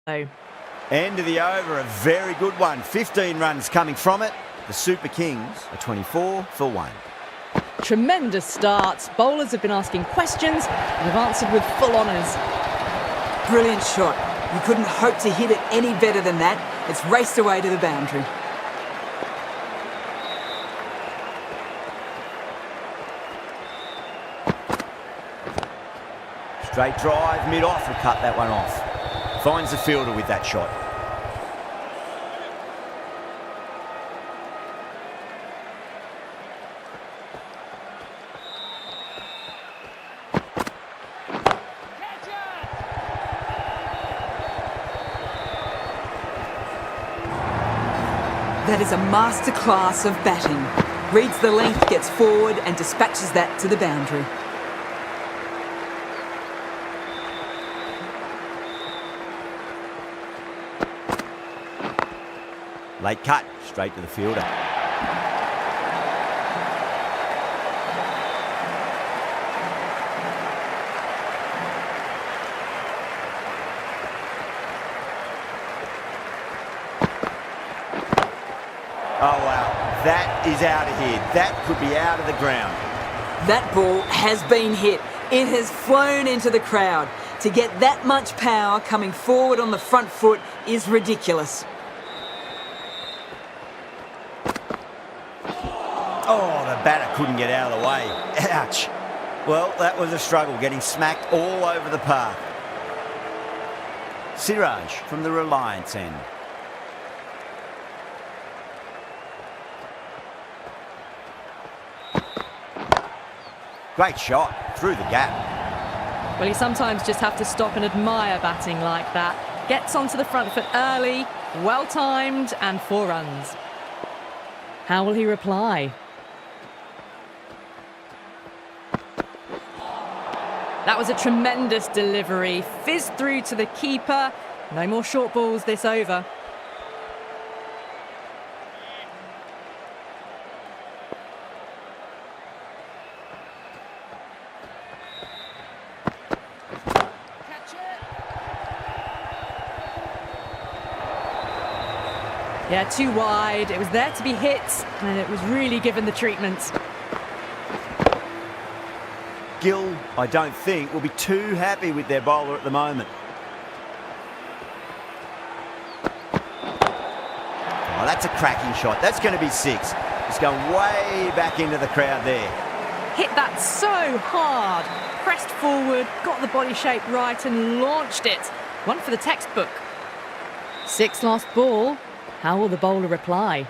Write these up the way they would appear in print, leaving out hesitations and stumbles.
Oh. End of the over, a very good one. 15 runs coming from it. The Super Kings are 24 for 1. Tremendous start. Bowlers have been asking questions and have answered with full honours. Brilliant shot. You couldn't hope to hit it any better than that. It's raced away to the boundary. Straight drive, mid-off, will cut that one off. Finds the fielder with that shot. That is a masterclass of batting. Reads the length, gets forward and dispatches that to the boundary. Late cut, straight to the fielder. Oh, wow. That is out of here. That could be out of the ground. That ball has been hit. It has flown into the crowd. To get that much power coming forward on the front foot is ridiculous. Oh, the batter couldn't get out of the way. Ouch. Well, that was a struggle, getting smacked all over the park. Siraj from the Reliance end. Great shot, through the gap. Well, you sometimes just have to stop and admire batting like that. Gets onto the front foot early, well-timed, and 4 runs. How will he reply? That was a tremendous delivery. Fizzed through to the keeper. No more short balls this over. Yeah, too wide. It was there to be hit, and it was really given the treatment. Gill, I don't think, will be too happy with their bowler at the moment. Oh, that's a cracking shot. That's going to be 6. It's going way back into the crowd there. Hit that so hard. Pressed forward, got the body shape right, and launched it. One for the textbook. 6 last ball. How will the bowler reply?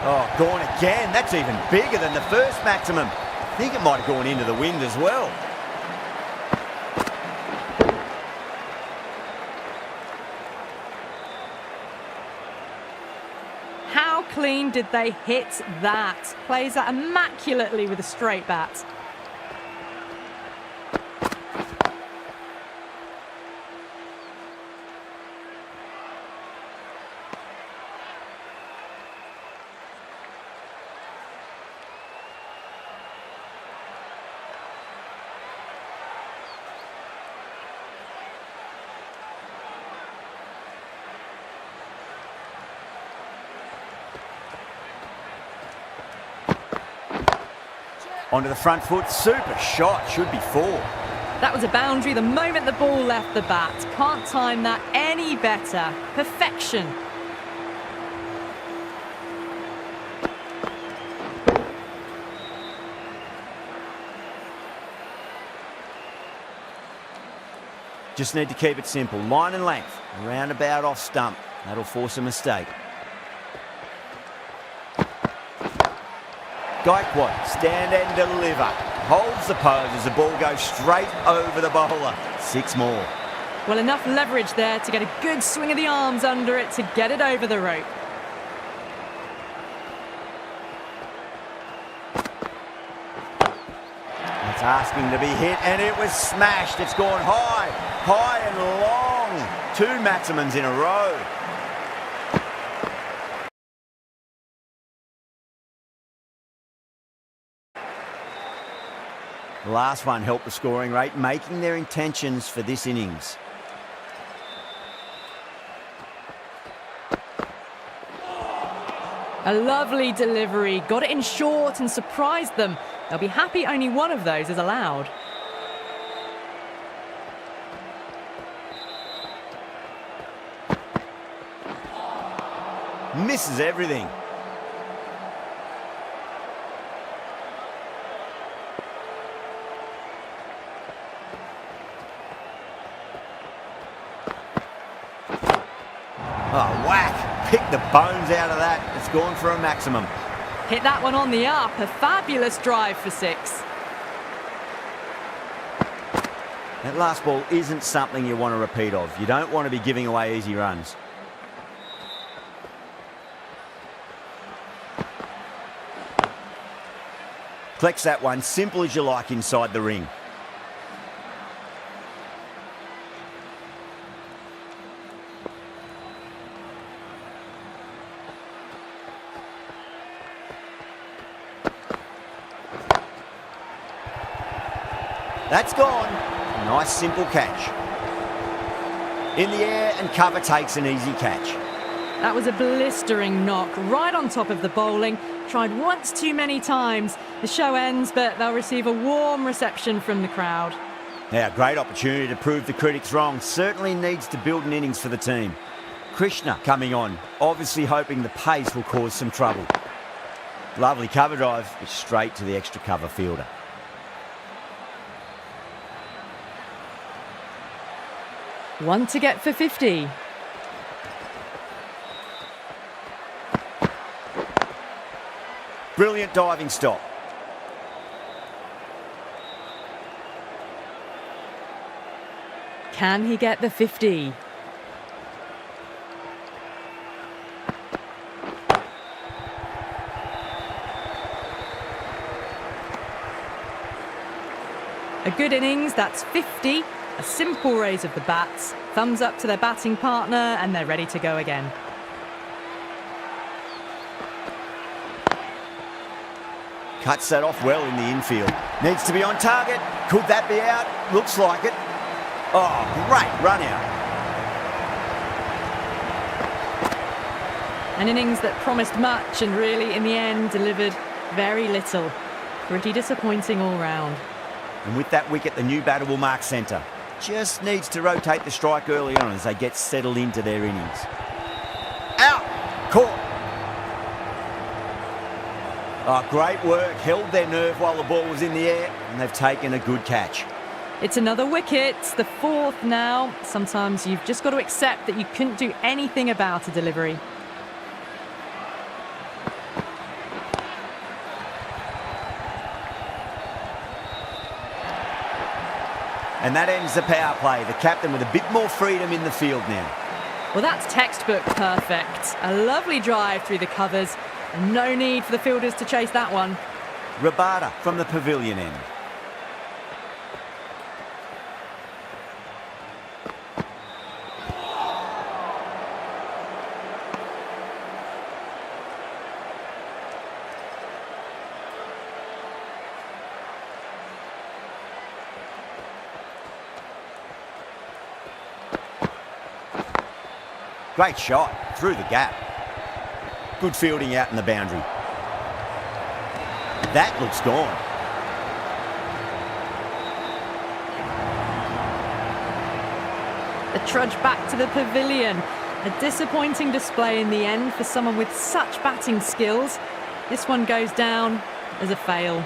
Oh, gone again. That's even bigger than the first maximum. I think it might have gone into the wind as well. How clean did they hit that? Plays that immaculately with a straight bat. Onto the front foot, super shot, should be 4. That was a boundary the moment the ball left the bat. Can't time that any better. Perfection. Just need to keep it simple. Line and length, roundabout off stump. That'll force a mistake. Gaikwad, stand and deliver. Holds the pose as the ball goes straight over the bowler. 6 more. Well, enough leverage there to get a good swing of the arms under it to get it over the rope. It's asking to be hit, and it was smashed. It's gone high, high and long. 2 maximums in a row. The last one helped the scoring rate, making their intentions for this innings. A lovely delivery, got it in short and surprised them. They'll be happy only one of those is allowed. Misses everything. Oh, whack. Pick the bones out of that. It's gone for a maximum. Hit that one on the up. A fabulous drive for 6. That last ball isn't something you want to repeat of. You don't want to be giving away easy runs. Collects that one, simple as you like inside the ring. That's gone. Nice simple catch. In the air and cover takes an easy catch. That was a blistering knock right on top of the bowling. Tried once too many times. The show ends, but they'll receive a warm reception from the crowd. Now, great opportunity to prove the critics wrong. Certainly needs to build an innings for the team. Krishna coming on, obviously hoping the pace will cause some trouble. Lovely cover drive, but straight to the extra cover fielder. One to get for 50. Brilliant diving stop. Can he get the 50? A good innings, that's 50. A simple raise of the bats. Thumbs up to their batting partner and they're ready to go again. Cuts that off well in the infield. Needs to be on target. Could that be out? Looks like it. Oh, great run out. An innings that promised much and really, in the end, delivered very little. Pretty disappointing all round. And with that wicket, the new batter will mark centre. Just needs to rotate the strike early on as they get settled into their innings. Out! Caught! Oh, great work. Held their nerve while the ball was in the air, and they've taken a good catch. It's another wicket, the 4th now. Sometimes you've just got to accept that you couldn't do anything about a delivery. And that ends the power play. The captain with a bit more freedom in the field now. Well, that's textbook perfect. A lovely drive through the covers. And no need for the fielders to chase that one. Rabada from the pavilion end. Great shot through the gap. Good fielding out in the boundary. That looks gone. The trudge back to the pavilion. A disappointing display in the end for someone with such batting skills. This one goes down as a fail.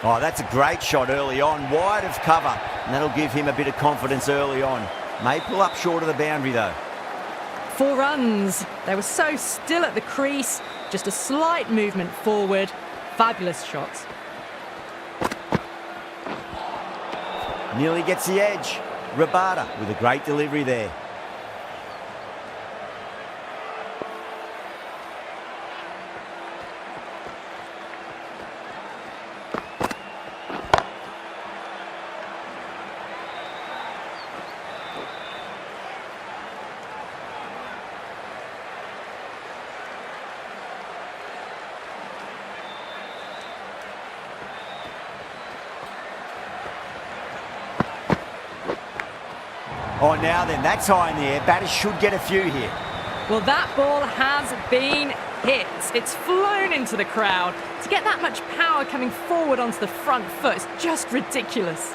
Oh, that's a great shot early on, wide of cover, and that'll give him a bit of confidence early on. May pull up short of the boundary though. 4 runs. They were so still at the crease. Just a slight movement forward. Fabulous shots. Nearly gets the edge. Rabada with a great delivery there. Oh, now then, that's high in the air. Batters should get a few here. Well, that ball has been hit. It's flown into the crowd. To get that much power coming forward onto the front foot is just ridiculous.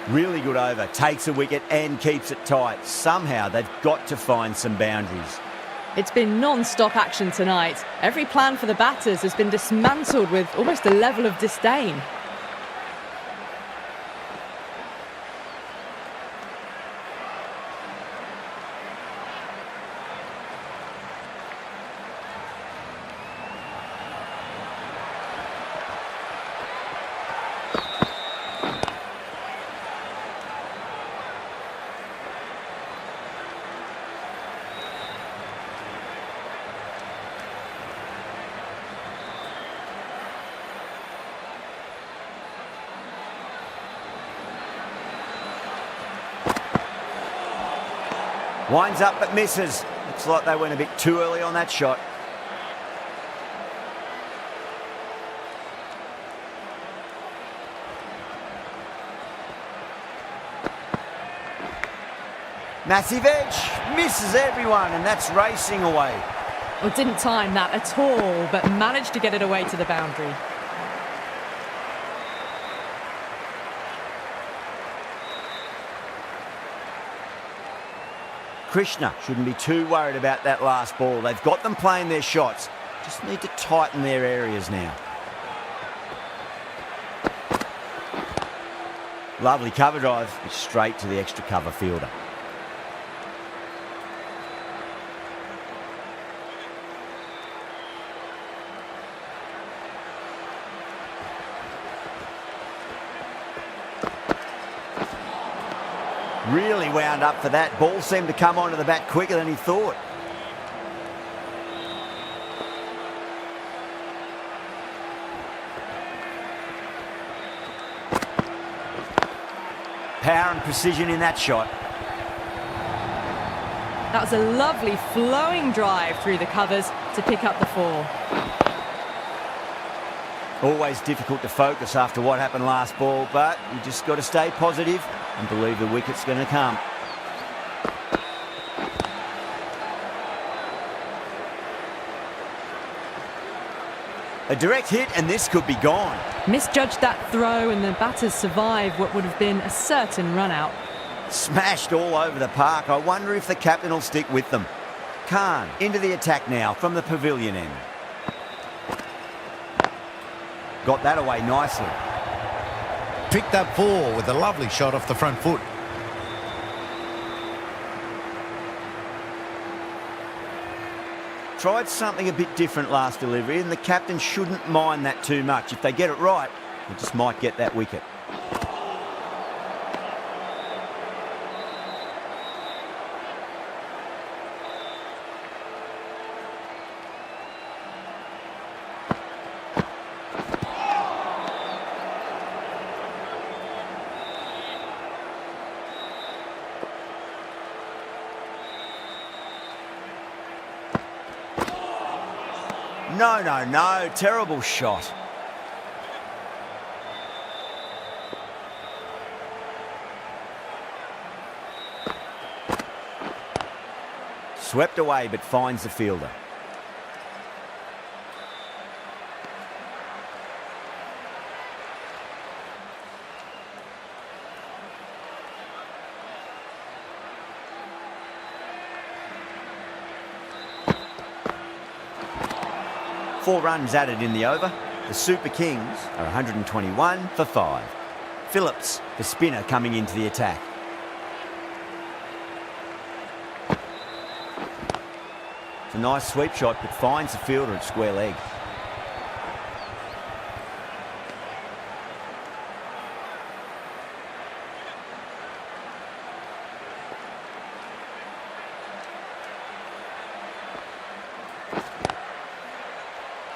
Really good over. Takes a wicket and keeps it tight. Somehow they've got to find some boundaries. It's been non-stop action tonight. Every plan for the batters has been dismantled with almost a level of disdain. Winds up but misses. Looks like they went a bit too early on that shot. Massive edge. Misses everyone, and that's racing away. Well, didn't time that at all, but managed to get it away to the boundary. Krishna shouldn't be too worried about that last ball. They've got them playing their shots. Just need to tighten their areas now. Lovely cover drive. It's straight to the extra cover fielder. Really wound up for that. Ball seemed to come onto the bat quicker than he thought. Power and precision in that shot. That was a lovely flowing drive through the covers to pick up the 4. Always difficult to focus after what happened last ball, but you just got to stay positive and believe the wicket's going to come. A direct hit and this could be gone. Misjudged that throw and the batters survived what would have been a certain run out. Smashed all over the park. I wonder if the captain will stick with them. Khan into the attack now from the pavilion end. Got that away nicely. Picked up 4 with a lovely shot off the front foot. Tried something a bit different last delivery, and the captain shouldn't mind that too much. If they get it right, they just might get that wicket. No, no, no. Terrible shot. Swept away but finds the fielder. Four runs added in the over. The Super Kings are 121 for 5. Phillips, the spinner, coming into the attack. It's a nice sweep shot, but finds the fielder at square leg.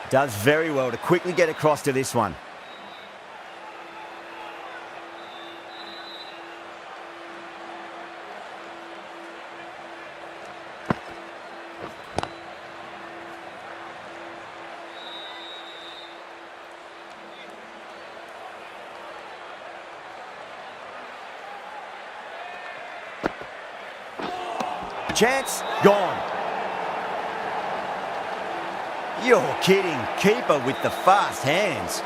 Does very well to quickly get across to this one. chance, gone. You're kidding. Keeper with the fast hands.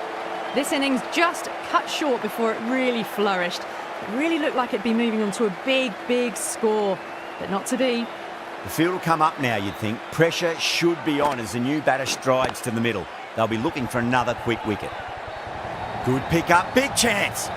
This innings just cut short before it really flourished. It really looked like it'd be moving on to a big, big score, but not to be. The field will come up now, you'd think. Pressure should be on as the new batter strides to the middle. They'll be looking for another quick wicket. Good pick up, big chance.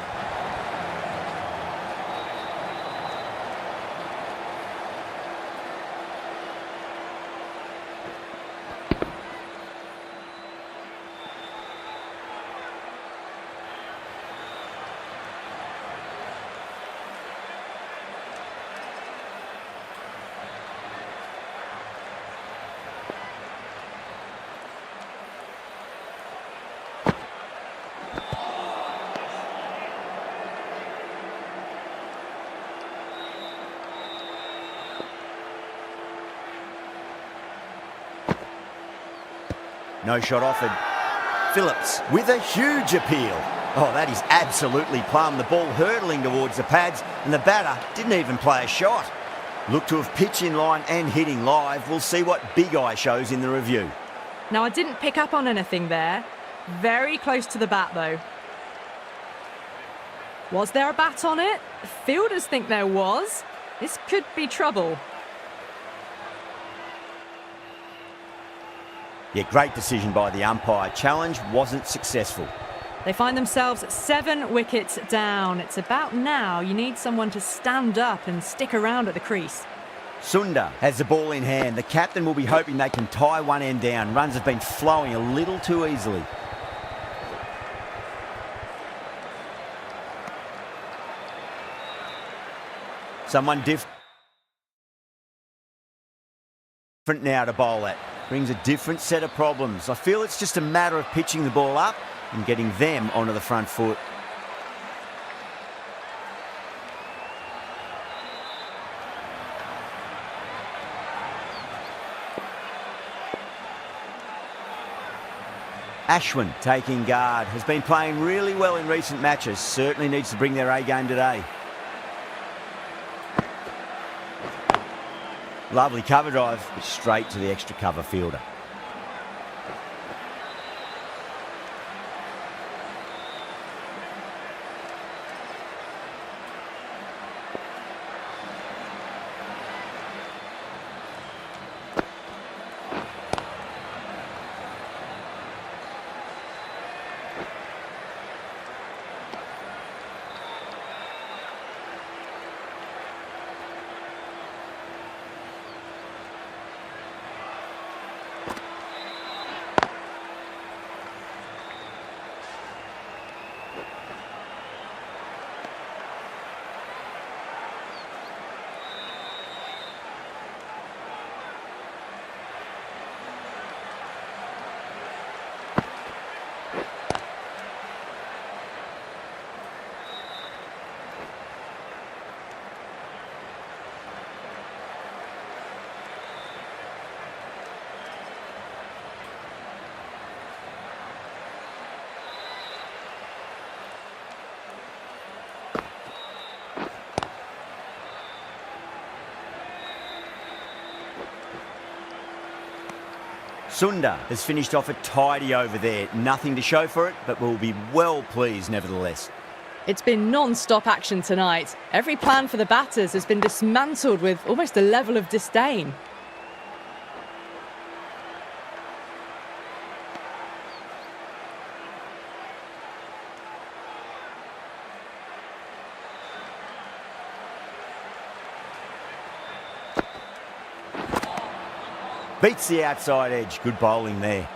No shot offered. Phillips with a huge appeal. Oh, that is absolutely plumb. The ball hurtling towards the pads and the batter didn't even play a shot. Look to have pitched in line and hitting live. We'll see what Big Eye shows in the review. Now, I didn't pick up on anything there. Very close to the bat, though. Was there a bat on it? Fielders think there was. This could be trouble. Yeah, great decision by the umpire. Challenge wasn't successful. They find themselves 7 wickets down. It's about now you need someone to stand up and stick around at the crease. Sundar has the ball in hand. The captain will be hoping they can tie one end down. Runs have been flowing a little too easily. Someone different now to bowl at. Brings a different set of problems. I feel it's just a matter of pitching the ball up and getting them onto the front foot. Ashwin taking guard. Has been playing really well in recent matches. Certainly needs to bring their A game today. Lovely cover drive, straight to the extra cover fielder. Sundar has finished off a tidy over there. Nothing to show for it, but we'll be well pleased nevertheless. It's been non-stop action tonight. Every plan for the batters has been dismantled with almost a level of disdain. Beats the outside edge. Good bowling there.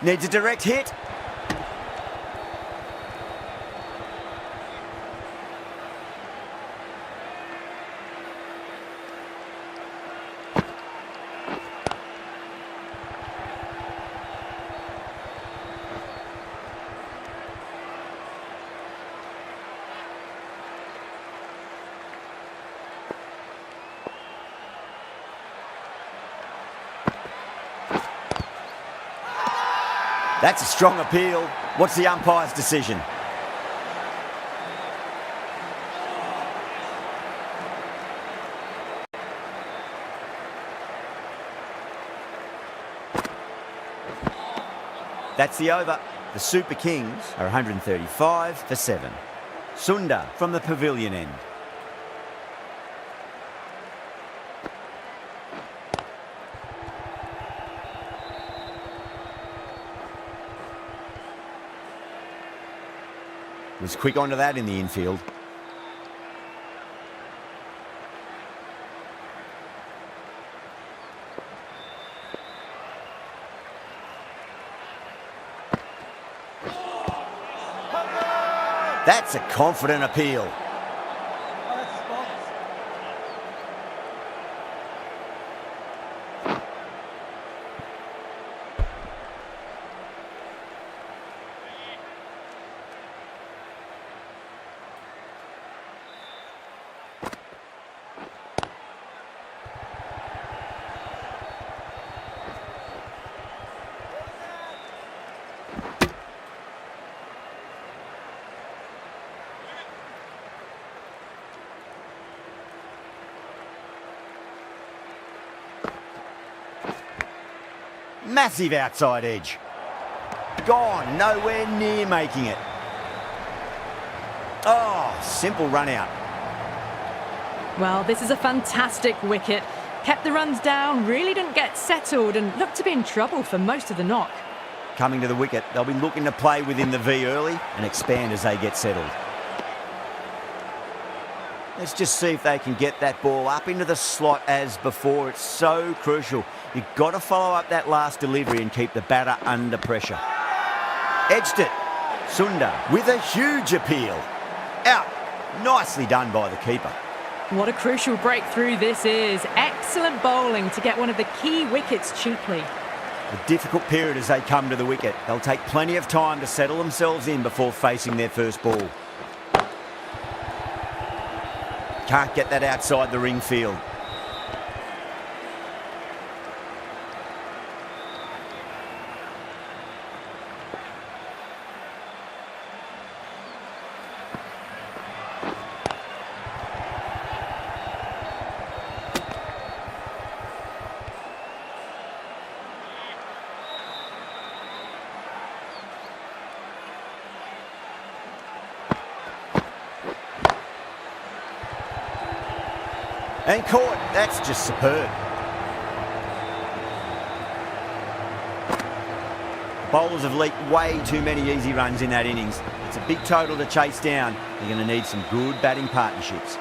Needs a direct hit. That's a strong appeal. What's the umpire's decision? That's the over. The Super Kings are 135 for 7. Sunda from the pavilion end. Was quick onto that in the infield. That's a confident appeal. Massive outside edge. Gone, nowhere near making it. Oh, simple run out. Well, this is a fantastic wicket. Kept the runs down, really didn't get settled and looked to be in trouble for most of the knock. Coming to the wicket, they'll be looking to play within the V early and expand as they get settled. Let's just see if they can get that ball up into the slot as before. It's so crucial. You've got to follow up that last delivery and keep the batter under pressure. Edged it. Sunda with a huge appeal. Out. Nicely done by the keeper. What a crucial breakthrough this is. Excellent bowling to get one of the key wickets cheaply. A difficult period as they come to the wicket. They'll take plenty of time to settle themselves in before facing their first ball. Can't get that outside the ring field. And caught. That's just superb. Bowlers have leaked way too many easy runs in that innings. It's a big total to chase down. They're going to need some good batting partnerships.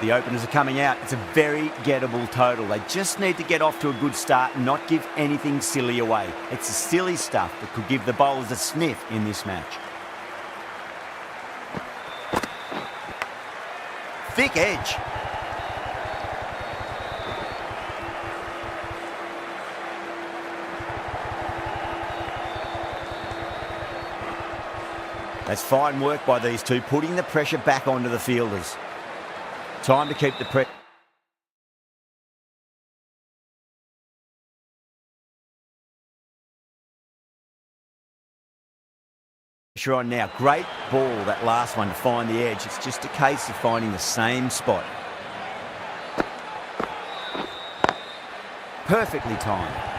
The openers are coming out. It's a very gettable total. They just need to get off to a good start and not give anything silly away. It's the silly stuff that could give the bowlers a sniff in this match. Thick edge. That's fine work by these two, putting the pressure back onto the fielders. Time to keep the pressure on now. Great ball, that last one, to find the edge. It's just a case of finding the same spot. Perfectly timed.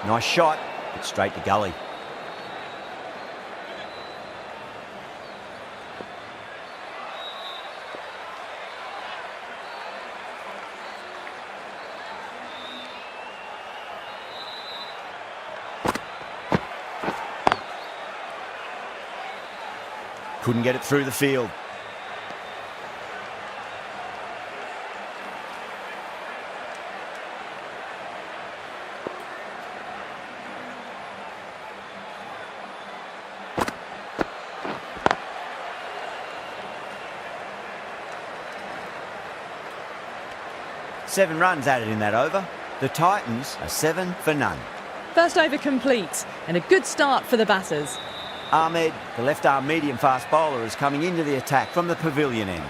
Nice shot, but straight to gully. Couldn't get it through the field. 7 runs added in that over. The Titans are 7 for none. First over complete and a good start for the batters. Ahmed, the left-arm medium-fast bowler, is coming into the attack from the pavilion end.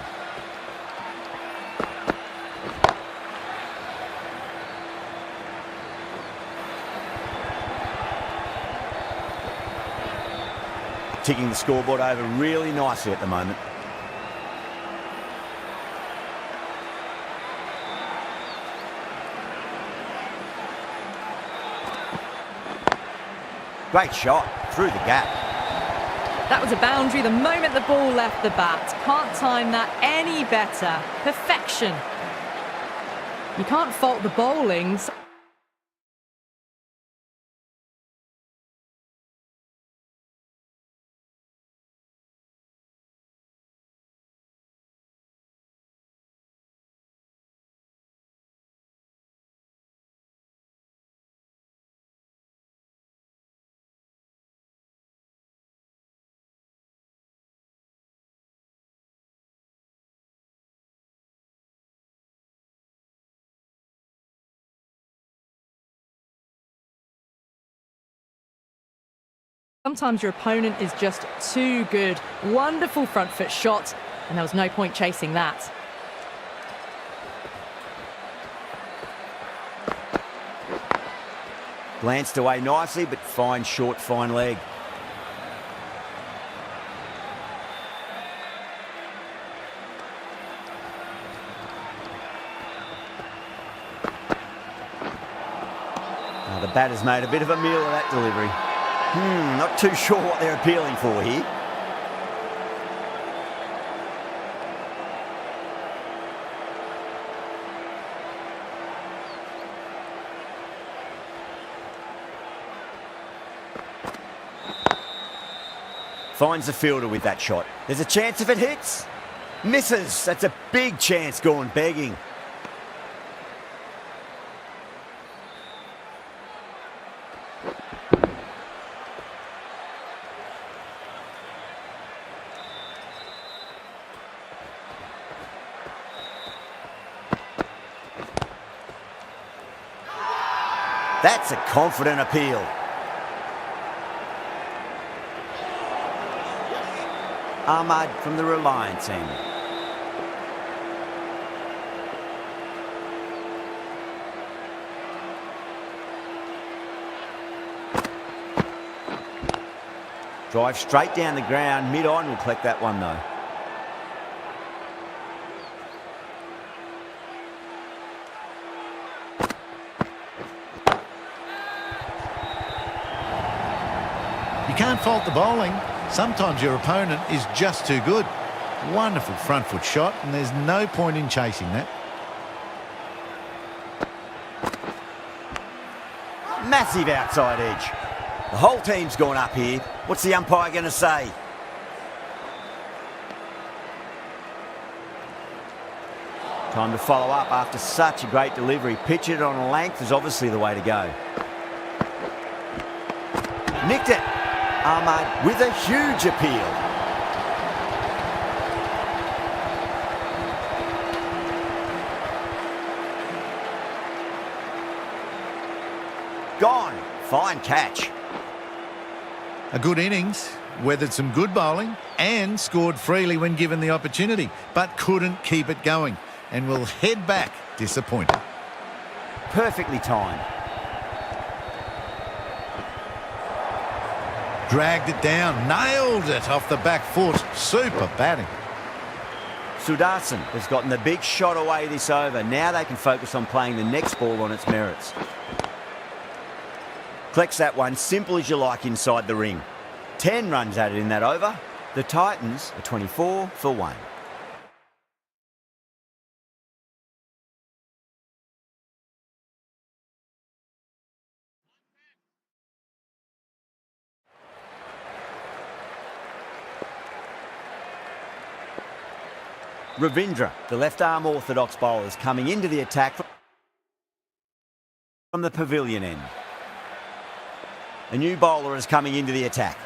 Ticking the scoreboard over really nicely at the moment. Great shot through the gap. That was a boundary the moment the ball left the bat. Can't time that any better. Perfection. You can't fault the bowling. Sometimes your opponent is just too good. Wonderful front foot shot, and there was no point chasing that. Glanced away nicely, but fine short, fine leg. Now the batter's made a bit of a meal of that delivery. Not too sure what they're appealing for here. Finds the fielder with that shot. There's a chance if it hits. Misses. That's a big chance gone begging. That's a confident appeal. Ahmad from the Reliance end. Drive straight down the ground. Mid-on will collect that one though. You can't fault the bowling. Sometimes your opponent is just too good. Wonderful front foot shot, and there's no point in chasing that. Massive outside edge. The whole team's gone up here. What's the umpire going to say? Time to follow up after such a great delivery. Pitch it on a length is obviously the way to go. Nicked it. Ahmad with a huge appeal. Gone. Fine catch. A good innings, weathered some good bowling and scored freely when given the opportunity, but couldn't keep it going and will head back disappointed. Perfectly timed. Dragged it down, nailed it off the back foot. Super batting. Sudarshan has gotten the big shot away this over. Now they can focus on playing the next ball on its merits. Collects that one, simple as you like, inside the ring. 10 runs added in that over. The Titans are 24 for 1. Ravindra, the left-arm orthodox bowler, is coming into the attack from the pavilion end. A new bowler is coming into the attack.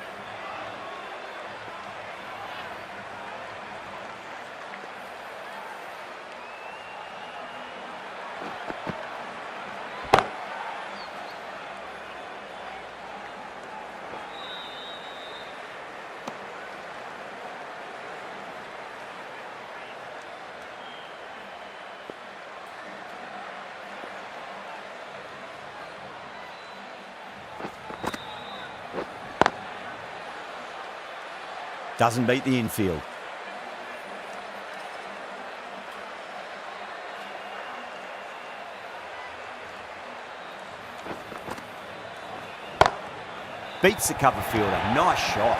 Doesn't beat the infield. Beats the cover fielder. Nice shot.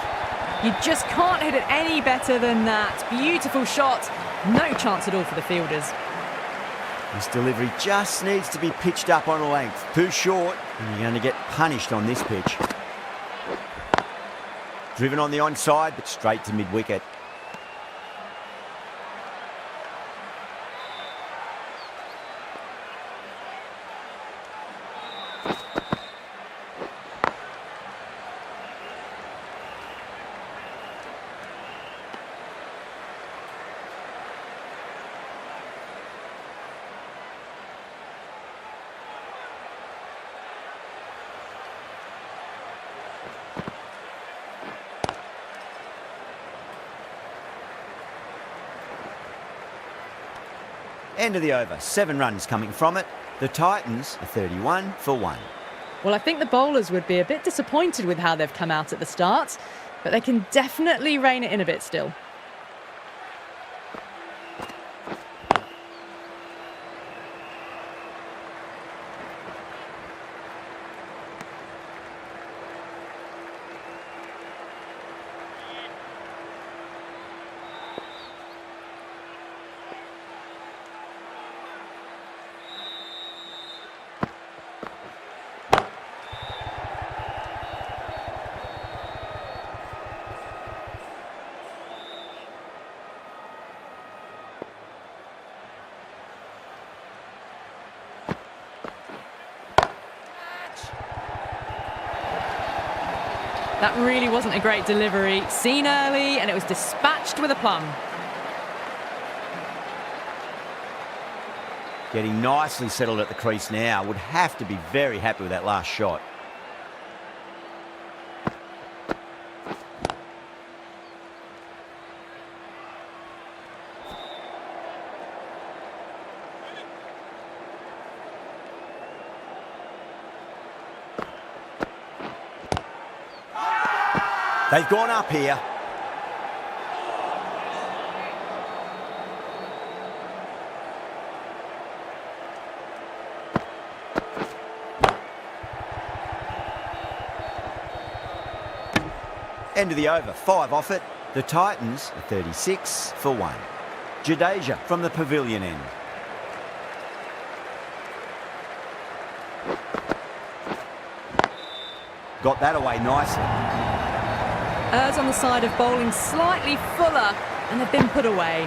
You just can't hit it any better than that. Beautiful shot. No chance at all for the fielders. This delivery just needs to be pitched up on a length. Too short, and you're going to get punished on this pitch. Driven on the onside, but straight to mid-wicket. End of the over. 7 runs coming from it. The Titans are 31 for 1. Well, I think the bowlers would be a bit disappointed with how they've come out at the start, but they can definitely rein it in a bit still. That really wasn't a great delivery. Seen early, and it was dispatched with a plum. Getting nicely settled at the crease now. Would have to be very happy with that last shot. They've gone up here. End of the over. 5 off it. The Titans are 36 for 1. Jadeja from the pavilion end. Got that away nicely. Errs on the side of bowling slightly fuller, and they've been put away.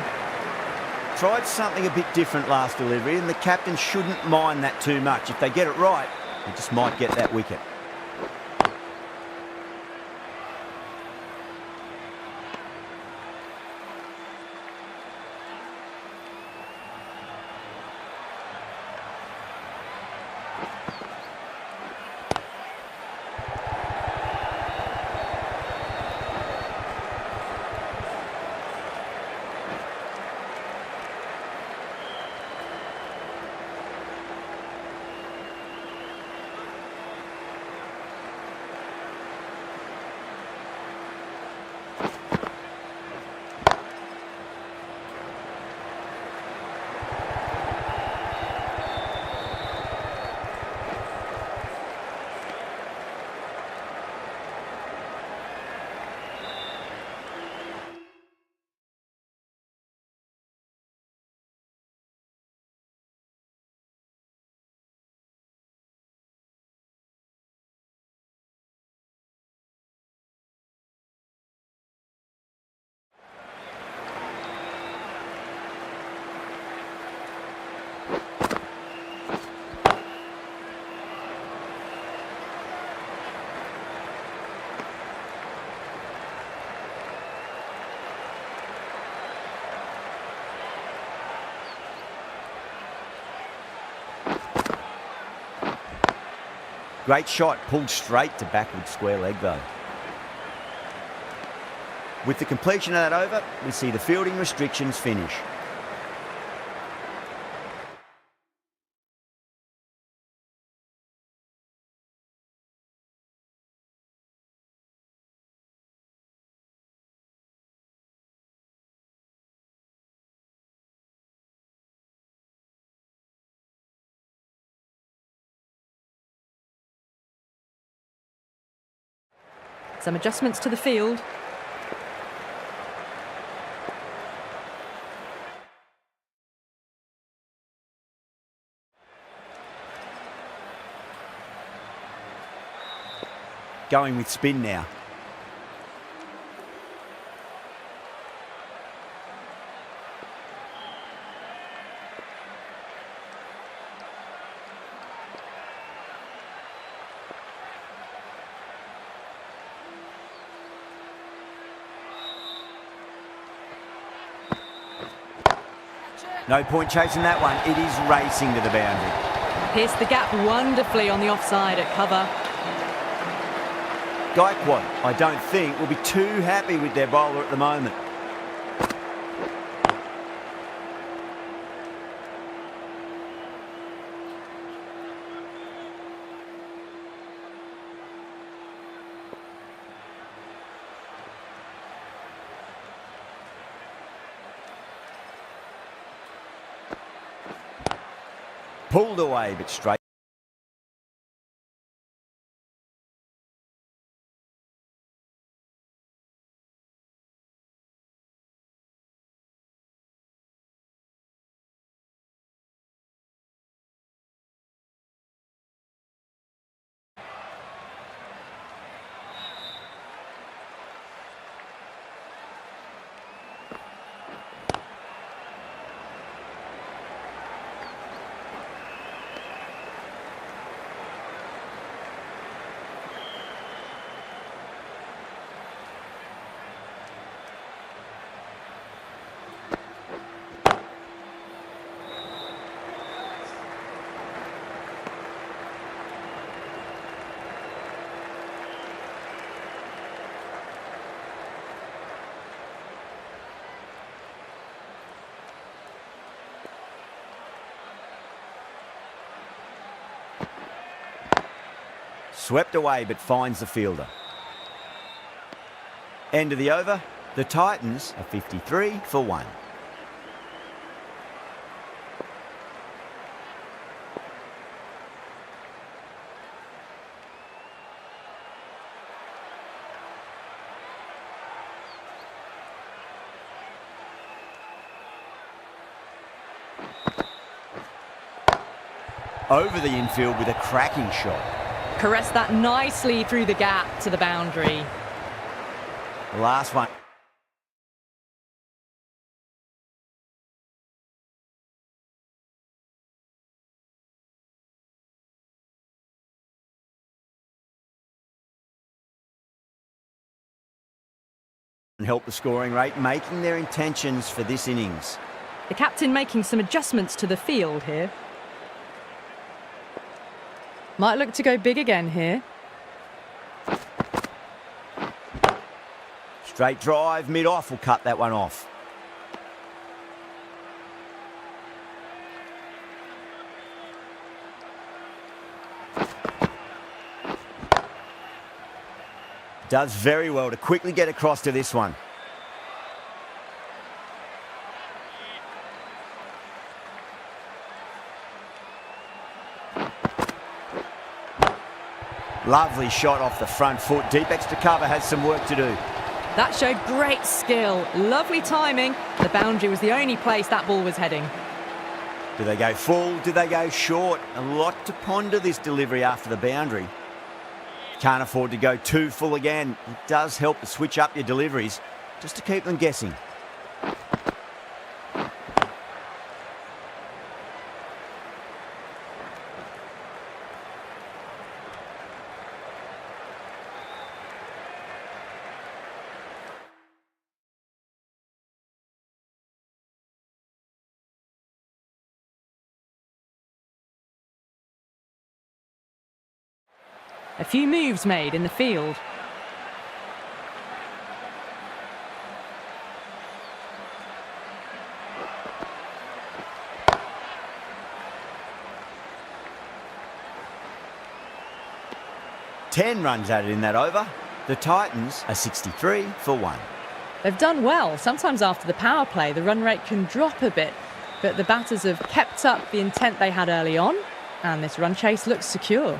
Tried something a bit different last delivery, and the captain shouldn't mind that too much. If they get it right, they just might get that wicket. Great shot, pulled straight to backward square leg though. With the completion of that over, we see the fielding restrictions finish. Some adjustments to the field. Going with spin now. No point chasing that one. It is racing to the boundary. Pierced the gap wonderfully on the offside at cover. Gaikwad, I don't think, will be too happy with their bowler at the moment. Pulled away, but straight. Swept away, but finds the fielder. End of the over. The Titans are 53 for 1. Over the infield with a cracking shot. Caressed that nicely through the gap to the boundary. The last one. And help the scoring rate, making their intentions for this innings. The captain making some adjustments to the field here. Might look to go big again here. Straight drive, mid-off will cut that one off. Does very well to quickly get across to this one. Lovely shot off the front foot. Deep extra cover has some work to do. That showed great skill. Lovely timing. The boundary was the only place that ball was heading. Do they go full? Do they go short? A lot to ponder this delivery after the boundary. Can't afford to go too full again. It does help to switch up your deliveries just to keep them guessing. A few moves made in the field. Ten runs added in that over. The Titans are 63 for 1. They've done well. Sometimes after the power play, the run rate can drop a bit, but the batters have kept up the intent they had early on, and this run chase looks secure.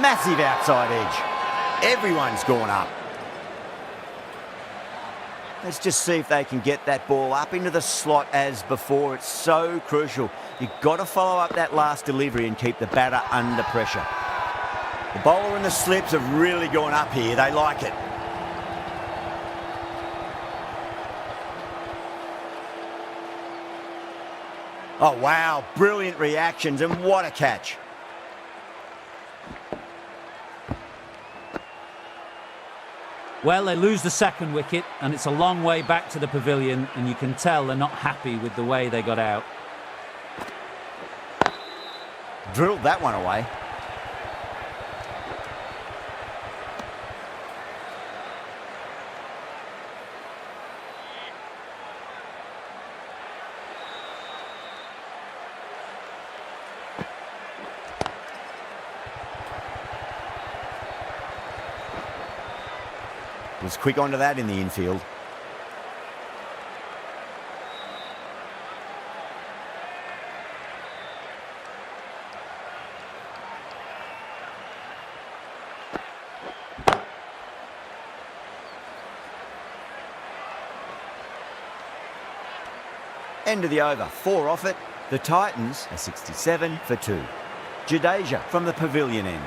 Massive outside edge. Everyone's gone up. Let's just see if they can get that ball up into the slot as before. It's so crucial. You've got to follow up that last delivery and keep the batter under pressure. The bowler and the slips have really gone up here. They like it. Oh, wow. Brilliant reactions, and what a catch. Well, they lose the second wicket, and it's a long way back to the pavilion, and you can tell they're not happy with the way they got out. Drilled that one away. Was quick onto that in the infield. End of the over, 4 off it. The Titans are 67 for 2. Jadeja from the pavilion end.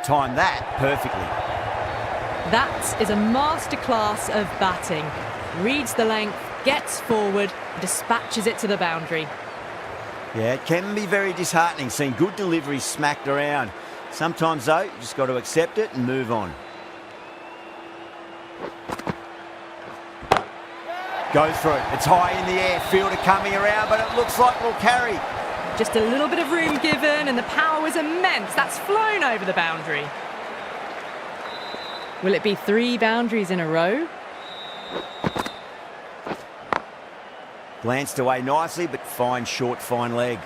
Timed that perfectly. That is a masterclass of batting. Reads the length, gets forward, dispatches it to the boundary. Yeah, it can be very disheartening seeing good deliveries smacked around. Sometimes, though, you just got to accept it and move on. Goes for it. It's high in the air. Fielder coming around, but it looks like it'll carry. Just a little bit of room given, and the power was immense. That's flown over the boundary. Will it be 3 boundaries in a row? Glanced away nicely, but fine short, fine leg.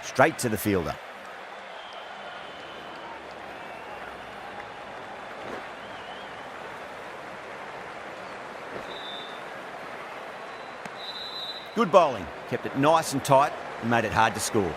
Straight to the fielder. Good bowling, kept it nice and tight and made it hard to score.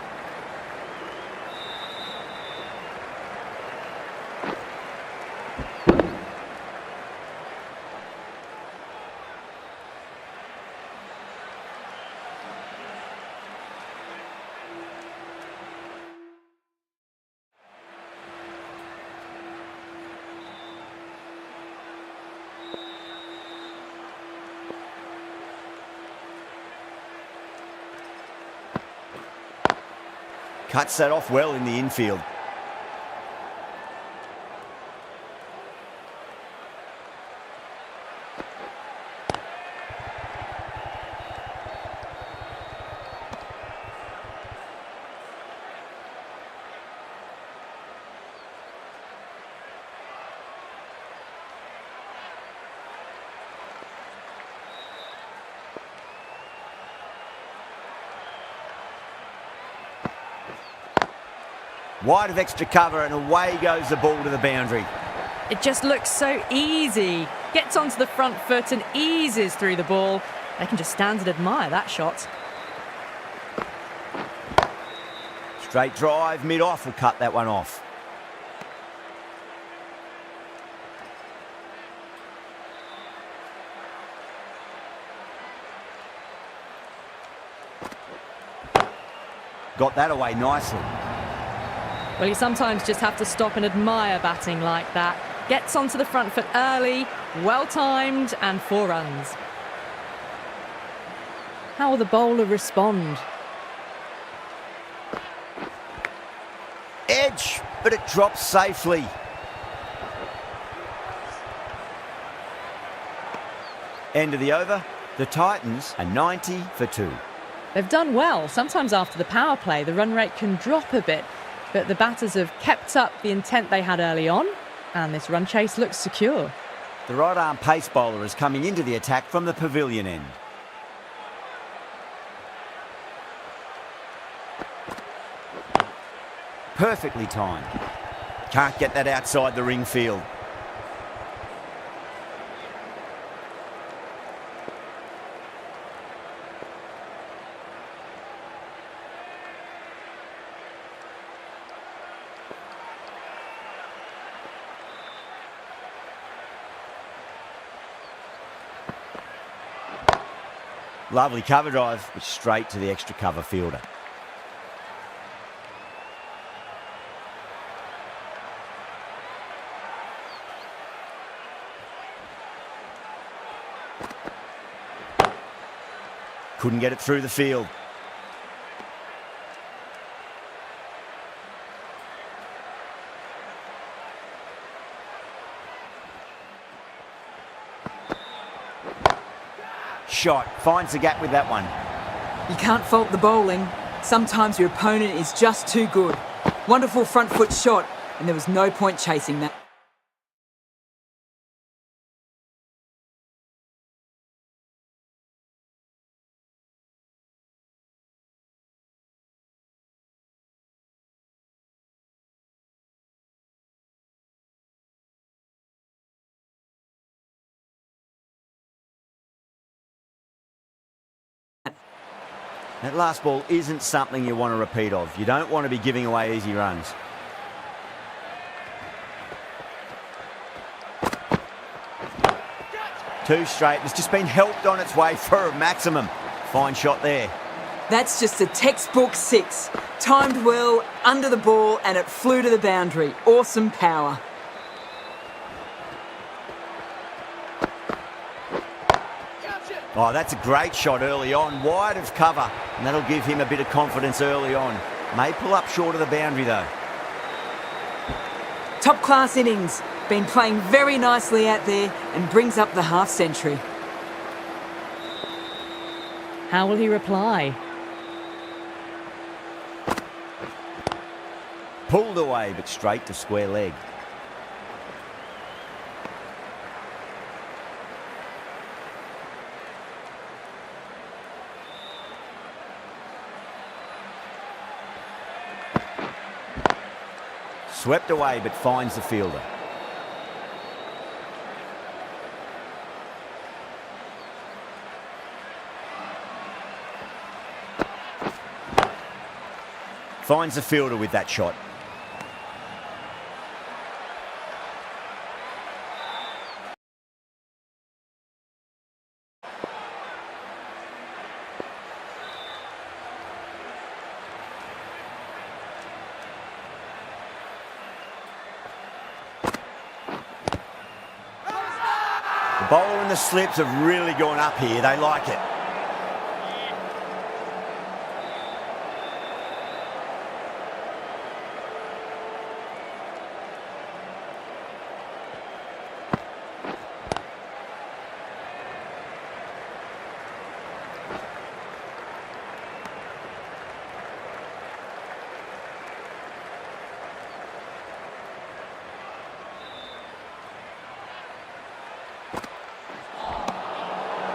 Cuts that off well in the infield. Wide of extra cover, and away goes the ball to the boundary. It just looks so easy. Gets onto the front foot and eases through the ball. They can just stand and admire that shot. Straight drive, mid-off will cut that one off. Got that away nicely. Well, you sometimes just have to stop and admire batting like that. Gets onto the front foot early, well-timed, and 4 runs. How will the bowler respond? Edge. but it drops safely. End of the over. The Titans are 90 for 2. They've done well. Sometimes after the power play, the run rate can drop a bit, but the batters have kept up the intent they had early on, and this run chase looks secure. The right-arm pace bowler is coming into the attack from the pavilion end. Perfectly timed. Can't get that outside the ring field. Lovely cover drive, but straight to the extra cover fielder. Couldn't get it through the field. Shot, finds the gap with that one. You can't fault the bowling. Sometimes your opponent is just too good. Wonderful front foot shot, and there was no point chasing that. That last ball isn't something you want to repeat of. You don't want to be giving away easy runs. Two straight. It's just been helped on its way for a maximum. Fine shot there. That's just a textbook 6. Timed well, under the ball, and it flew to the boundary. Awesome power. Oh, that's a great shot early on, wide of cover, and that'll give him a bit of confidence early on. May pull up short of the boundary though. Top class innings. Been playing very nicely out there and brings up the half century. How will he reply? Pulled away, but straight to square leg. Swept away, but finds the fielder. Finds the fielder with that shot. The bowler and the slips have really gone up here. They like it.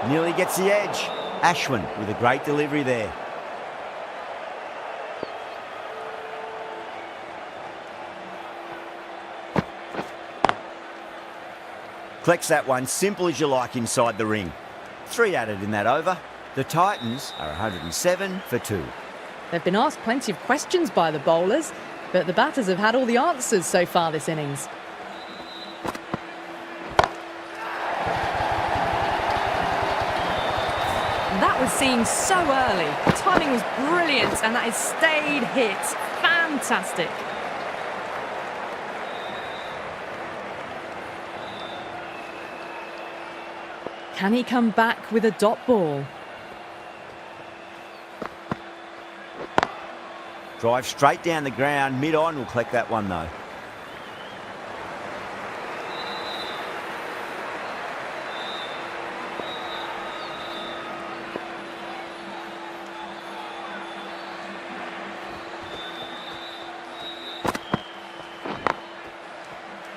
Nearly gets the edge. Ashwin with a great delivery there. Collects that one, simple as you like inside the ring. 3 added in that over. The Titans are 107 for 2. They've been asked plenty of questions by the bowlers, but the batters have had all the answers so far this innings. That was seen so early. The timing was brilliant, and that has stayed hit. Fantastic. Can he come back with a dot ball? Drive straight down the ground. Mid-on will collect that one, though.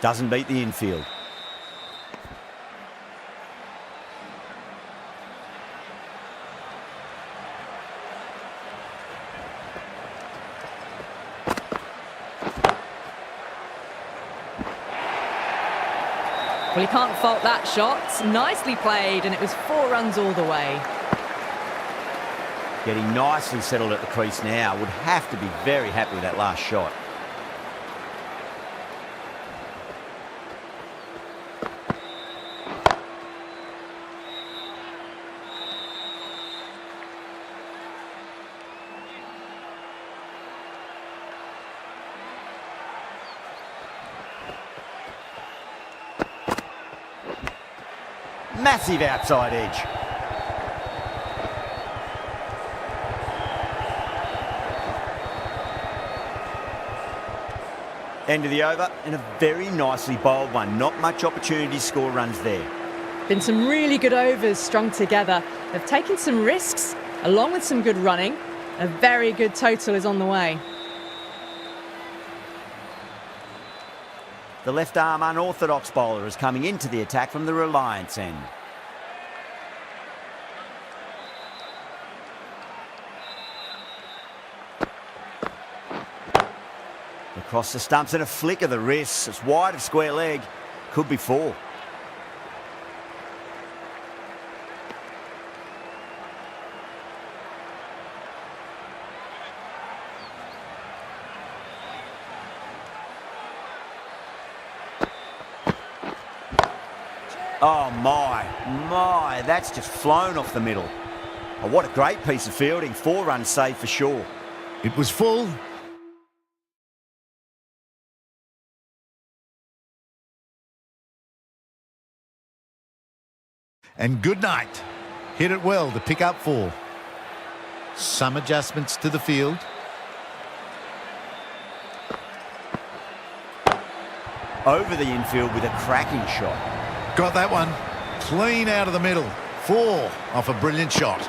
Doesn't beat the infield. Well, you can't fault that shot. Nicely played, and it was 4 runs all the way. Getting nicely settled at the crease now. Would have to be very happy with that last shot. Massive outside edge. End of the over, and a very nicely bowled one. Not much opportunity to score runs there. Been some really good overs strung together. They've taken some risks, along with some good running. A very good total is on the way. The left-arm unorthodox bowler is coming into the attack from the Reliance end. Across the stumps and a flick of the wrists. It's wide of square leg. Could be 4. Oh my, that's just flown off the middle. Oh, what a great piece of fielding. 4 runs saved for sure. It was full. And good night. Hit it well to pick up 4. Some adjustments to the field. Over the infield with a cracking shot. Got that one. Clean out of the middle. 4 off a brilliant shot.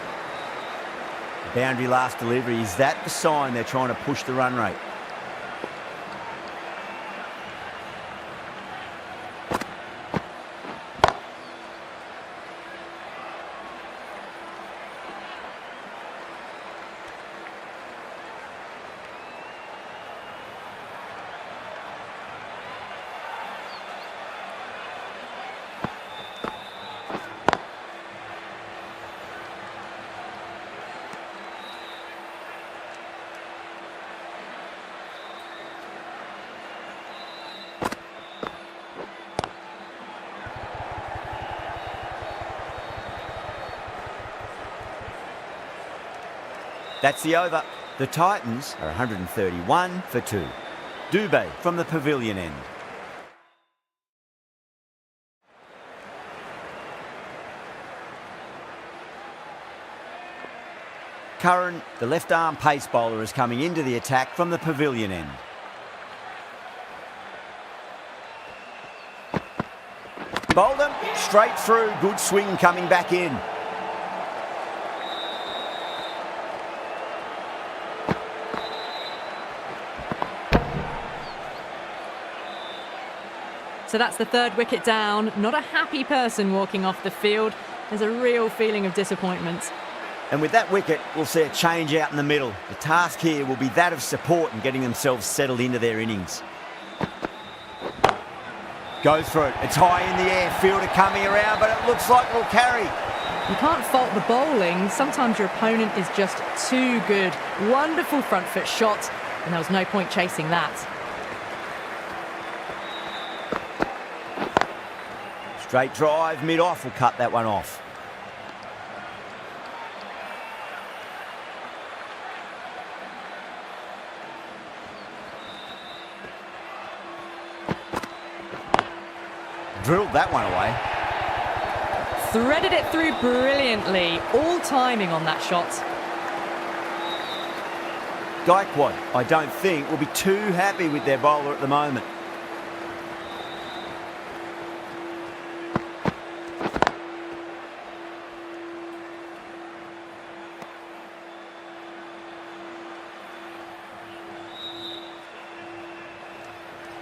Boundary last delivery. Is that the sign they're trying to push the run rate? That's the over. The Titans are 131 for 2. Dubé from the Pavilion end. Curran, the left-arm pace bowler, is coming into the attack from the Pavilion end. Bowled him straight through. Good swing coming back in. So that's the 3rd wicket down. Not a happy person walking off the field. There's a real feeling of disappointment. And with that wicket, we'll see a change out in the middle. The task here will be that of support and getting themselves settled into their innings. Go through it. It's high in the air. Fielder coming around, but it looks like it'll carry. You can't fault the bowling. Sometimes your opponent is just too good. Wonderful front foot shot, and there was no point chasing that. Straight drive, mid-off will cut that one off. Drilled that one away. Threaded it through brilliantly. All timing on that shot. Gaikwad, I don't think, will be too happy with their bowler at the moment.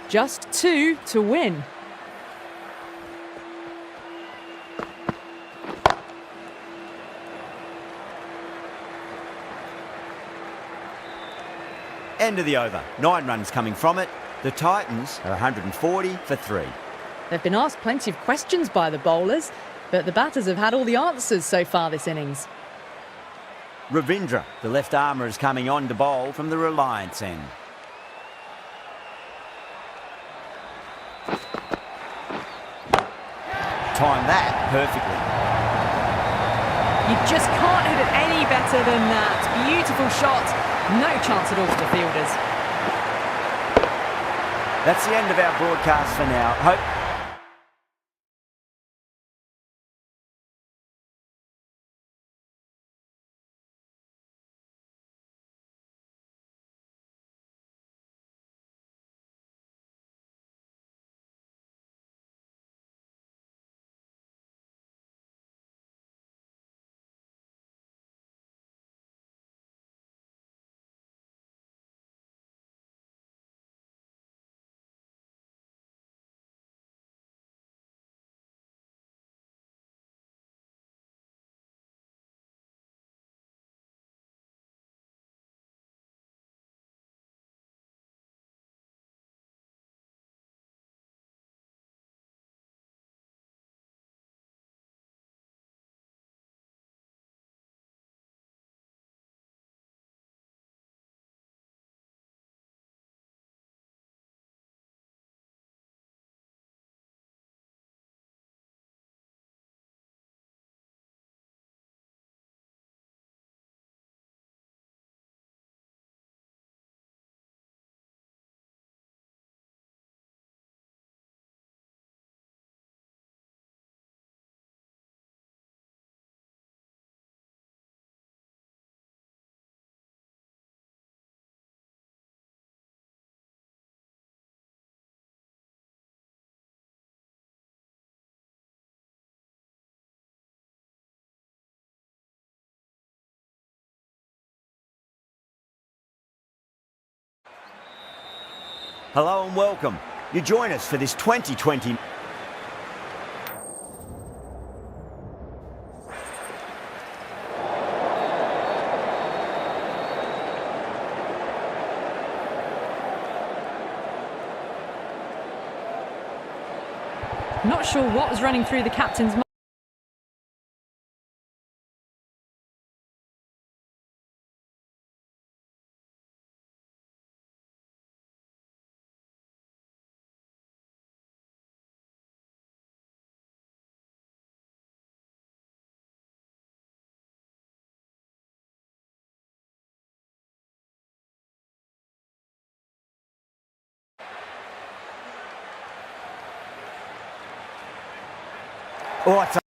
Just 2 to win. End of the over. 9 runs coming from it. The Titans are 140 for 3. They've been asked plenty of questions by the bowlers, but the batters have had all the answers so far this innings. Ravindra, the left armour, is coming on to bowl from the Reliance end. Timed that perfectly. You just can't hit it any better than that. Beautiful shot. No chance at all for the fielders. That's the end of our broadcast for now. Hope hello and welcome. You join us for this 2020... Not sure what was running through the captain's mind. Oh, it's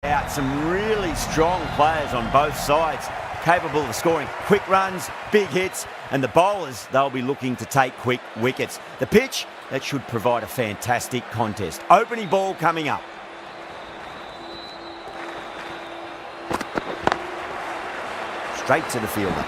out. Some really strong players on both sides, capable of scoring quick runs, big hits, and the bowlers, they'll be looking to take quick wickets. The pitch, that should provide a fantastic contest. Opening ball coming up. Straight to the fielder.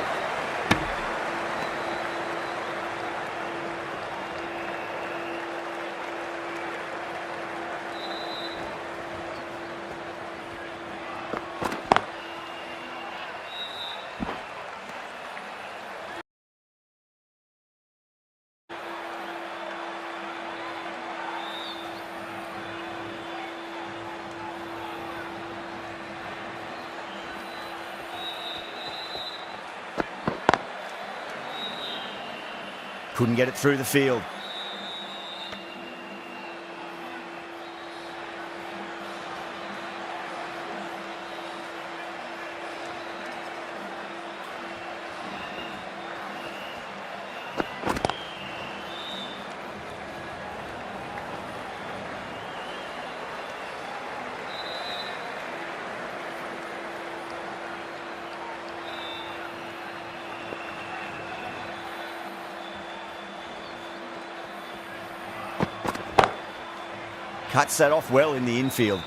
Couldn't get it through the field. Cuts that off well in the infield.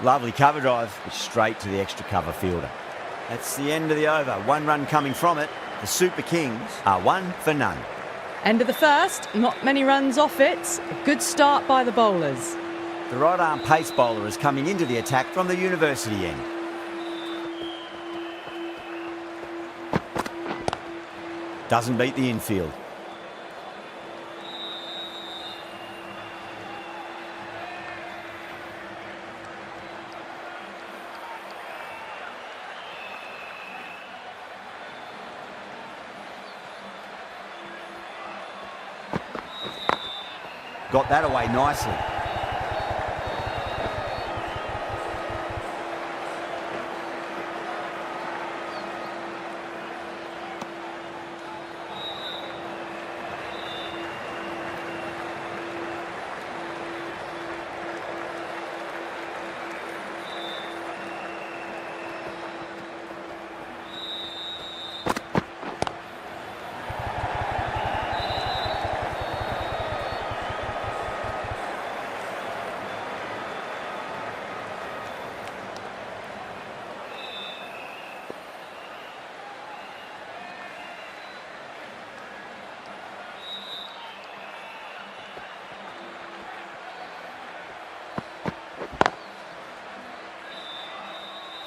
Lovely cover drive, straight to the extra cover fielder. That's the end of the over. 1 run coming from it. The Super Kings are 1 for none. End of the first, not many runs off it. A good start by the bowlers. The right arm pace bowler is coming into the attack from the University end. Doesn't beat the infield. Got that away nicely.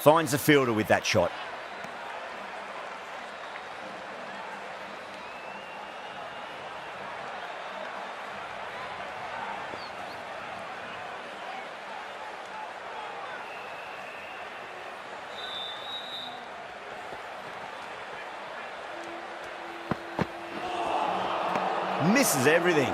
Finds the fielder with that shot. Misses everything.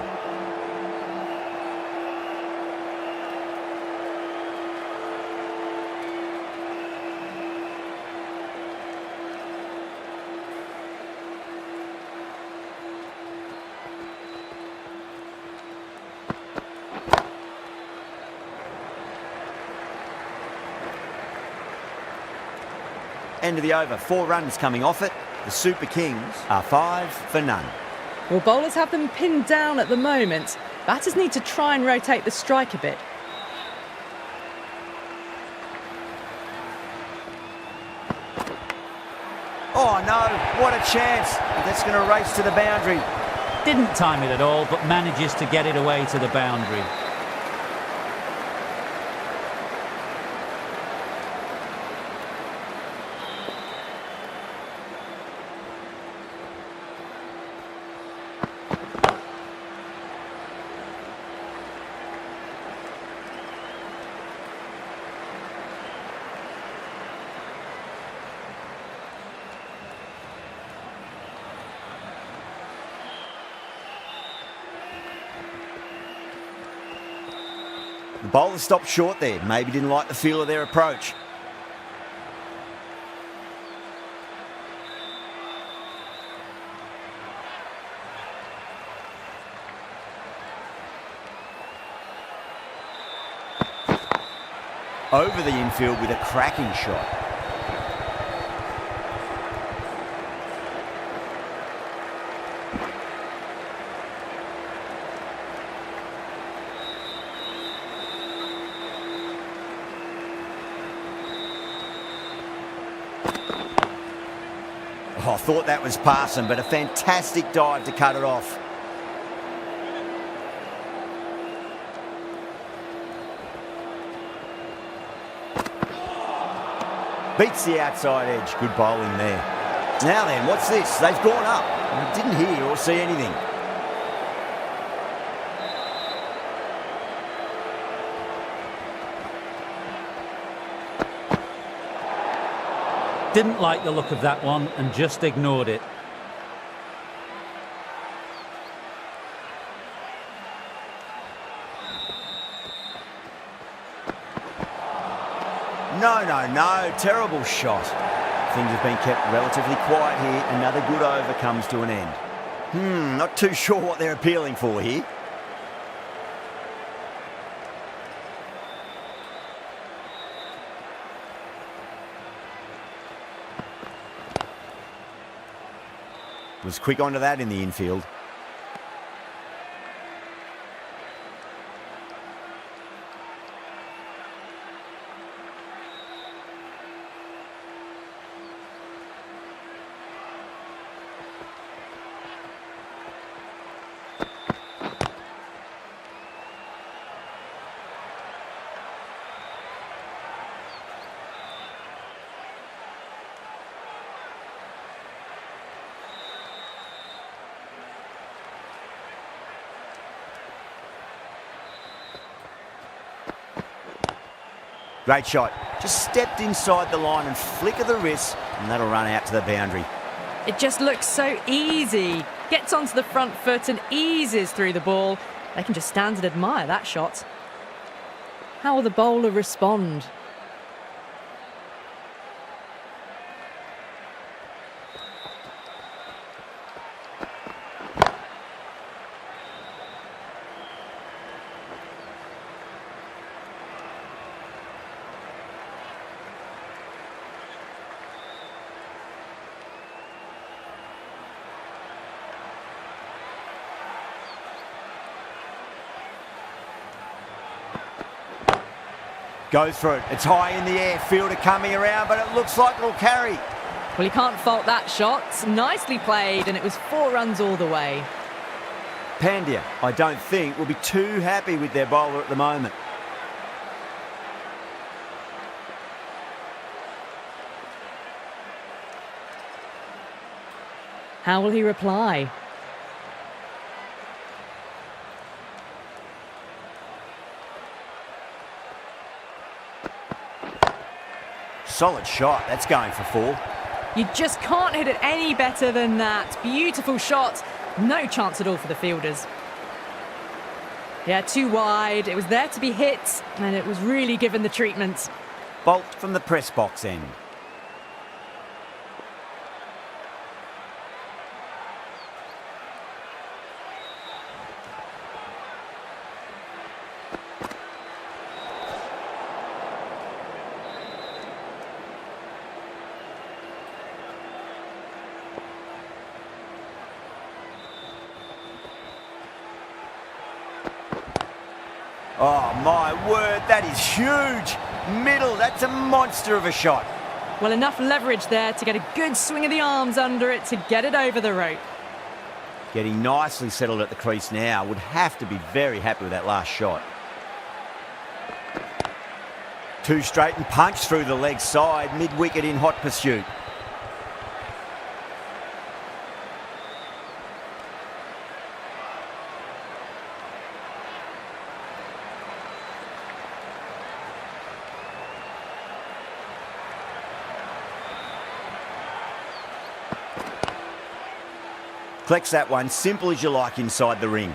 End of the over. 4 runs coming off it. The Super Kings are 5 for none. Well, bowlers have them pinned down at the moment. Batters need to try and rotate the strike a bit. Oh no, what a chance. That's going to race to the boundary. Didn't time it at all, but manages to get it away to the boundary. The bowler stopped short there. Maybe didn't like the feel of their approach. Over the infield with a cracking shot. Oh, I thought that was passing, but a fantastic dive to cut it off. Beats the outside edge. Good bowling there. Now then, what's this? They've gone up. I didn't hear or see anything. Didn't like the look of that one and just ignored it. No. Terrible shot. Things have been kept relatively quiet here. Another good over comes to an end. Not too sure what they're appealing for here. Was quick onto that in the infield. Great shot. Just stepped inside the line and flick of the wrist, and that'll run out to the boundary. It just looks so easy. Gets onto the front foot and eases through the ball. They can just stand and admire that shot. How will the bowler respond? Goes for it. It's high in the air. Fielder coming around, but it looks like it'll carry. Well, you can't fault that shot. Nicely played, and it was 4 runs all the way. Pandya, I don't think, will be too happy with their bowler at the moment. How will he reply? Solid shot. That's going for 4. You just can't hit it any better than that. Beautiful shot. No chance at all for the fielders. Yeah, too wide. It was there to be hit, and it was really given the treatment. Bolt from the press box end. Oh, my word, that is huge. Middle, that's a monster of a shot. Well, enough leverage there to get a good swing of the arms under it to get it over the rope. Getting nicely settled at the crease now. Would have to be very happy with that last shot. 2 straight and punch through the leg side, mid-wicket in hot pursuit. Collects that one, simple as you like inside the ring.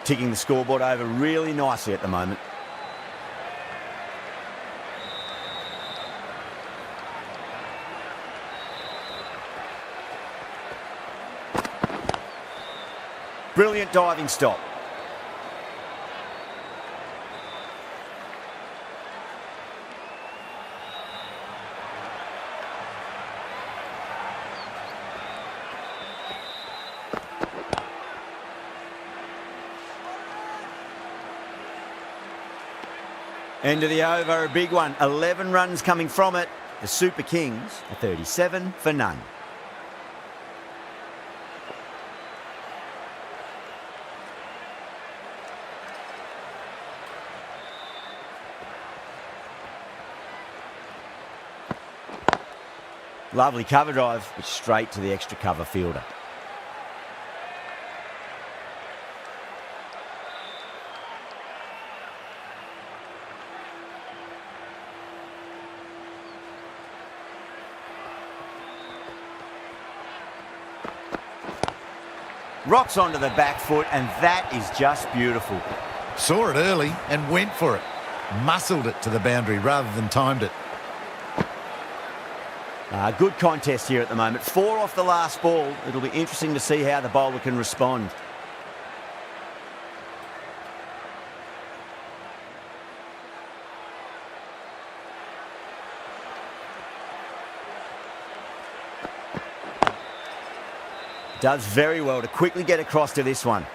Ticking the scoreboard over really nicely at the moment. Brilliant diving stop. End of the over, a big one. 11 runs coming from it. The Super Kings are 37 for none. Lovely cover drive, but straight to the extra cover fielder. Rocks onto the back foot, and that is just beautiful. Saw it early and went for it. Muscled it to the boundary rather than timed it. Good contest here at the moment. 4 off the last ball. It'll be interesting to see how the bowler can respond. Does very well to quickly get across to this one.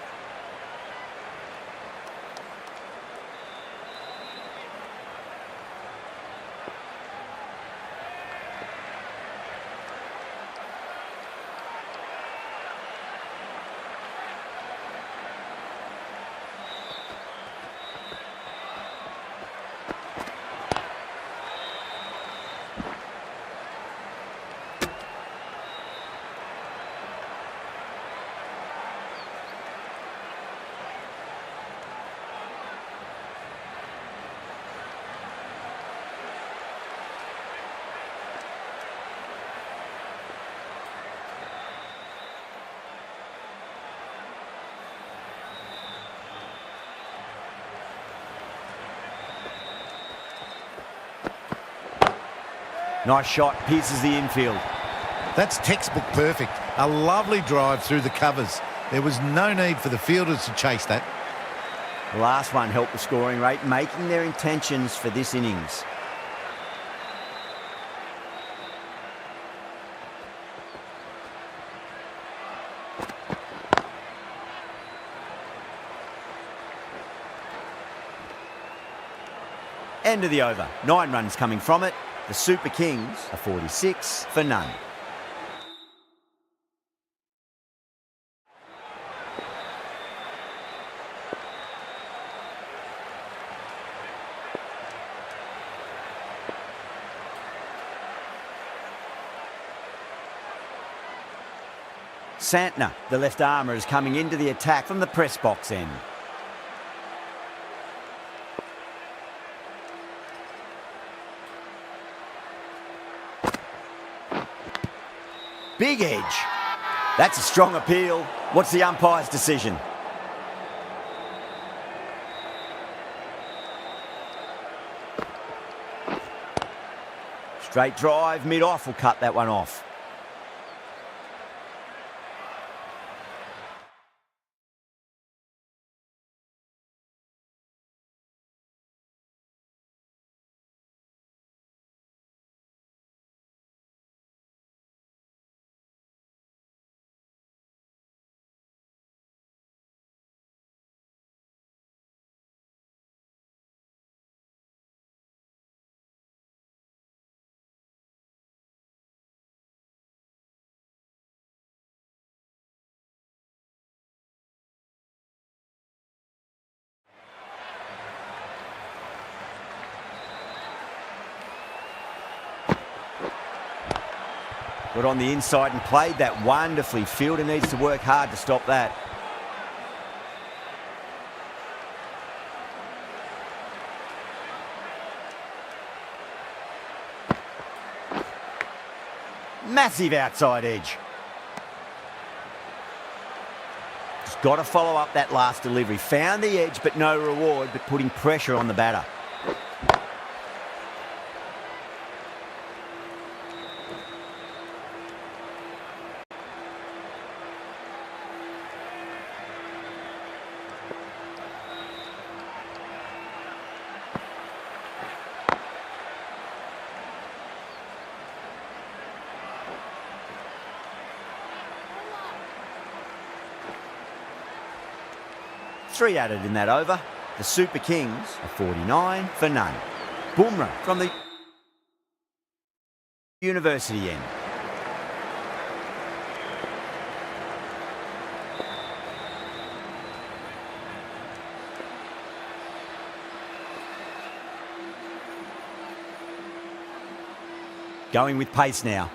Nice shot, pierces the infield. That's textbook perfect. A lovely drive through the covers. There was no need for the fielders to chase that. The last one helped the scoring rate, making their intentions for this innings. End of the over. 9 runs coming from it. The Super Kings are 46 for none. Santner, the left armour, is coming into the attack from the press box end. Big edge. That's a strong appeal. What's the umpire's decision? Straight drive, mid-off will cut that one off. Got on the inside and played that wonderfully. Fielder needs to work hard to stop that. Massive outside edge. Just got to follow up that last delivery. Found the edge, but no reward, but putting pressure on the batter. Three added in that over. The Super Kings are 49 for none. Bumrah from the University end. Going with pace now.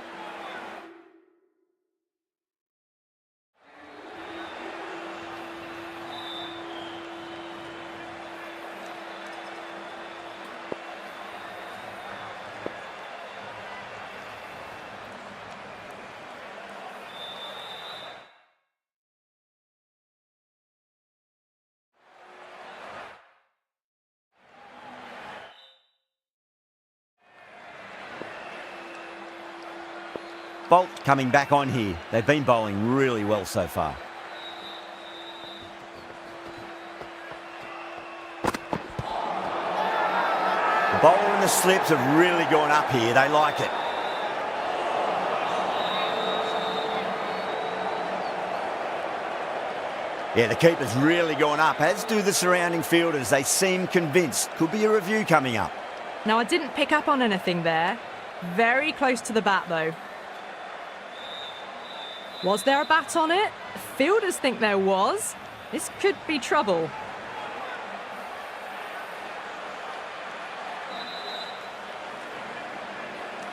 Bolt coming back on here. They've been bowling really well so far. The bowler and the slips have really gone up here. They like it. Yeah, the keeper's really gone up, as do the surrounding fielders. They seem convinced. Could be a review coming up. Now, I didn't pick up on anything there. Very close to the bat, though. Was there a bat on it? Fielders think there was. This could be trouble.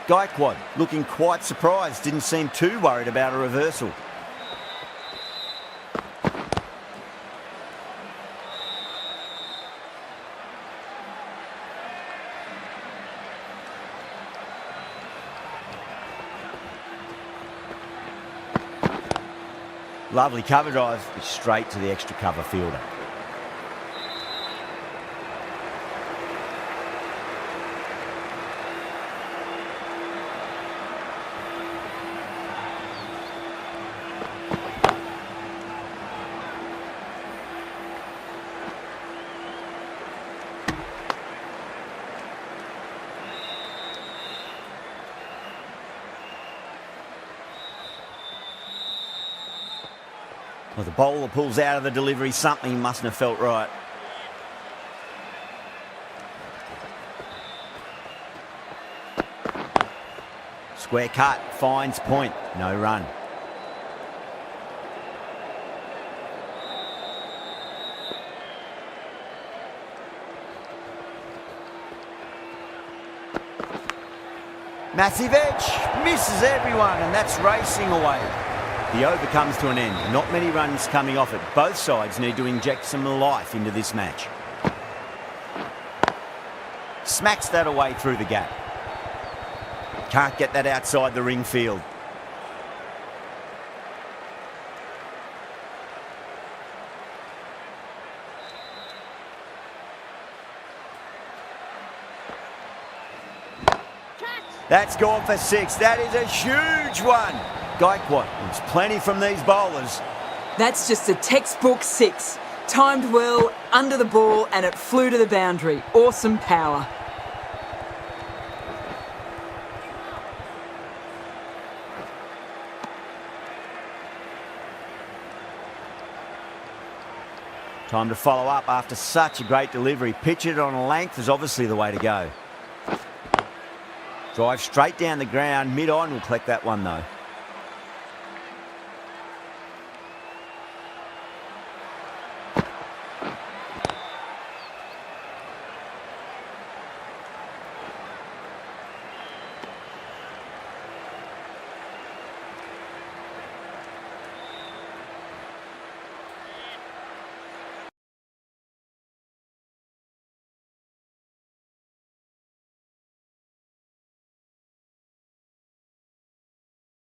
Gaikwad looking quite surprised. Didn't seem too worried about a reversal. Lovely cover drive, straight to the extra cover fielder. Well, the bowler pulls out of the delivery. Something mustn't have felt right. Square cut, finds point, no run. Massive edge, misses everyone, and that's racing away. The over comes to an end. Not many runs coming off it. Both sides need to inject some life into this match. Smacks that away through the gap. Can't get that outside the ring field. That's gone for 6. That is a huge one. Gaikwad wants plenty from these bowlers. That's just a textbook 6. Timed well, under the ball, and it flew to the boundary. Awesome power. Time to follow up after such a great delivery. Pitch it on a length is obviously the way to go. Drive straight down the ground. Mid-on will collect that one though.